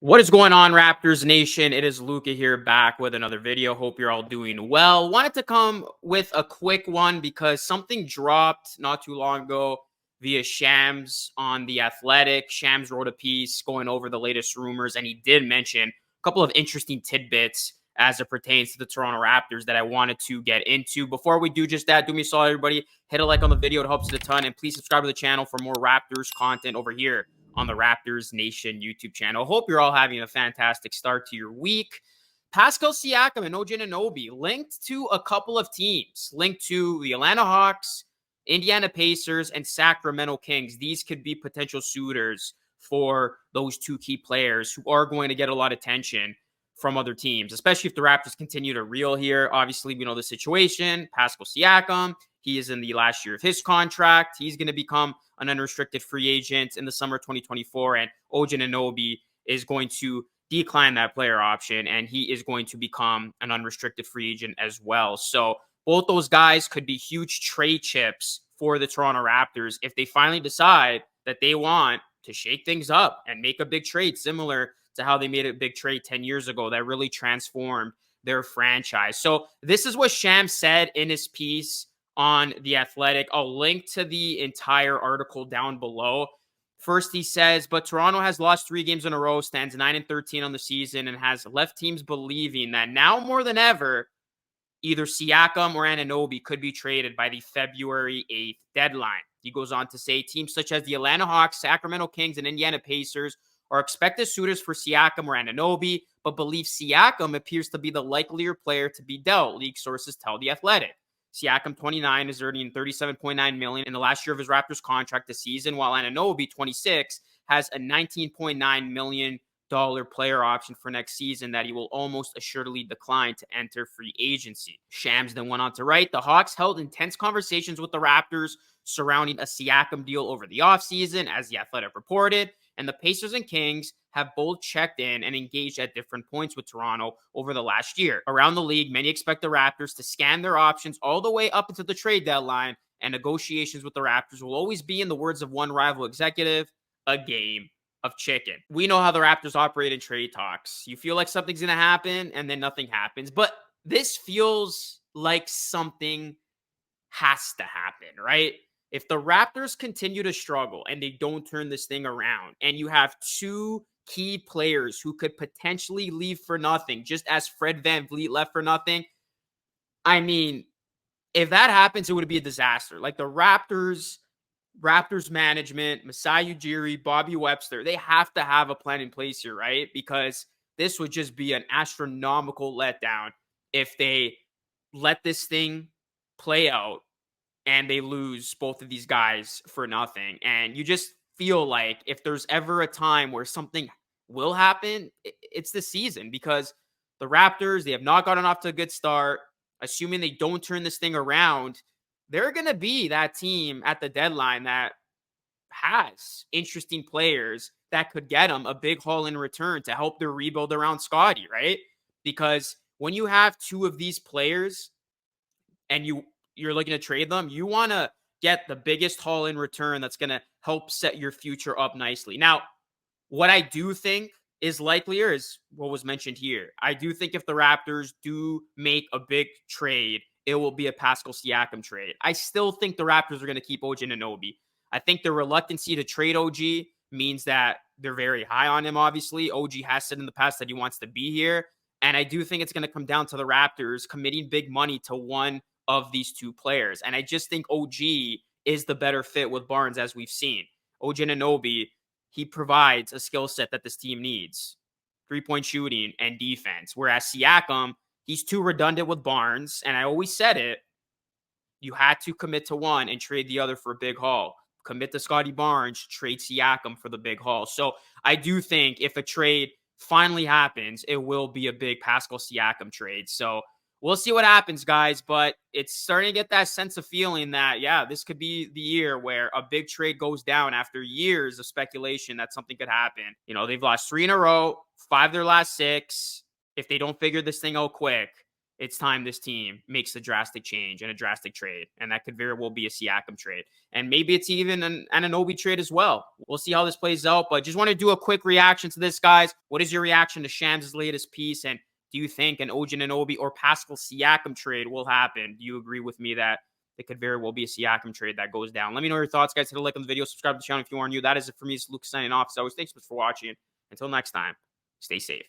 What is going on, Raptors Nation? It is Luca here back with another video. Hope you're all doing well. Wanted to come with a quick one because something dropped not too long ago via Shams on The Athletic. Shams wrote a piece going over the latest rumors, and he did mention a couple of interesting tidbits as it pertains to the Toronto Raptors that I wanted to get into. Before we do just that, do me a solid, everybody. Hit a like on the video. It helps us a ton. And please subscribe to the channel for more Raptors content over here on the Raptors Nation YouTube channel. Hope you're all having a fantastic start to your week. Pascal Siakam and O.G. Anunoby linked to a couple of teams, linked to the Atlanta Hawks, Indiana Pacers, and Sacramento Kings. These could be potential suitors for those two key players who are going to get a lot of attention from other teams, especially if the Raptors continue to reel here. Obviously, we know the situation. Pascal Siakam, he is in the last year of his contract. He's going to become an unrestricted free agent in the summer 2024, and O.G. Anunoby is going to decline that player option, and he is going to become an unrestricted free agent as well. So both those guys could be huge trade chips for the Toronto Raptors if they finally decide that they want to shake things up and make a big trade similar to how they made a big trade 10 years ago that really transformed their franchise. So this is what Shams said in his piece on The Athletic. I'll link to the entire article down below. First, he says, but Toronto has lost 3 games in a row, stands 9-13 on the season, and has left teams believing that now more than ever, either Siakam or Anunoby could be traded by the February 8th deadline. He goes on to say teams such as the Atlanta Hawks, Sacramento Kings, and Indiana Pacers are expected suitors for Siakam or Anunoby, but believe Siakam appears to be the likelier player to be dealt, league sources tell The Athletic. Siakam, 29, is earning $37.9 million in the last year of his Raptors contract this season, while Anunoby, 26, has a $19.9 million player option for next season that he will almost assuredly decline to enter free agency. Shams then went on to write, the Hawks held intense conversations with the Raptors surrounding a Siakam deal over the offseason, as The Athletic reported, and the Pacers and Kings have both checked in and engaged at different points with Toronto over the last year. Around the league, many expect the Raptors to scan their options all the way up until the trade deadline, and negotiations with the Raptors will always be, in the words of one rival executive, a game of chicken. We know how the Raptors operate in trade talks. You feel like something's going to happen, and then nothing happens. But this feels like something has to happen, right? If the Raptors continue to struggle and they don't turn this thing around, and you have 2 key players who could potentially leave for nothing, just as Fred VanVleet left for nothing, I mean, if that happens, it would be a disaster. Like the Raptors management, Masai Ujiri, Bobby Webster, they have to have a plan in place here, right? Because this would just be an astronomical letdown if they let this thing play out and they lose both of these guys for nothing. And you just feel like if there's ever a time where something will happen, it's this season, because the Raptors, they have not gotten off to a good start. Assuming they don't turn this thing around, they're going to be that team at the deadline that has interesting players that could get them a big haul in return to help their rebuild around Scotty, right? Because when you have 2 of these players and you're looking to trade them, you want to get the biggest haul in return that's going to help set your future up nicely. Now, what I do think is likelier is what was mentioned here. I do think if the Raptors do make a big trade, it will be a Pascal Siakam trade. I still think the Raptors are going to keep O.G. Anunoby. I think the reluctancy to trade O.G. means that they're very high on him, obviously. O.G. has said in the past that he wants to be here. And I do think it's going to come down to the Raptors committing big money to one of these 2 players. And I just think O.G. is the better fit with Barnes, as we've seen. O.G. Anunoby, he provides a skill set that this team needs: 3-point shooting and defense. Whereas Siakam, he's too redundant with Barnes. And I always said it, you had to commit to one and trade the other for a big haul. Commit to Scotty Barnes, trade Siakam for the big haul. So I do think if a trade finally happens, it will be a big Pascal Siakam trade. So we'll see what happens, guys, but it's starting to get that sense of feeling that, yeah, this could be the year where a big trade goes down after years of speculation that something could happen. You know, they've lost 3 in a row, 5 of their last 6. If they don't figure this thing out quick, it's time this team makes a drastic change and a drastic trade. And that could very well be a Siakam trade. And maybe it's even an Anunoby trade as well. We'll see how this plays out. But just want to do a quick reaction to this, guys. What is your reaction to Shams' latest piece? And do you think an OG Anunoby or Pascal Siakam trade will happen? Do you agree with me that it could very well be a Siakam trade that goes down? Let me know your thoughts, guys. Hit a like on the video. Subscribe to the channel if you are new. That is it for me. It's Luke signing off. As always, thanks for watching. Until next time, stay safe.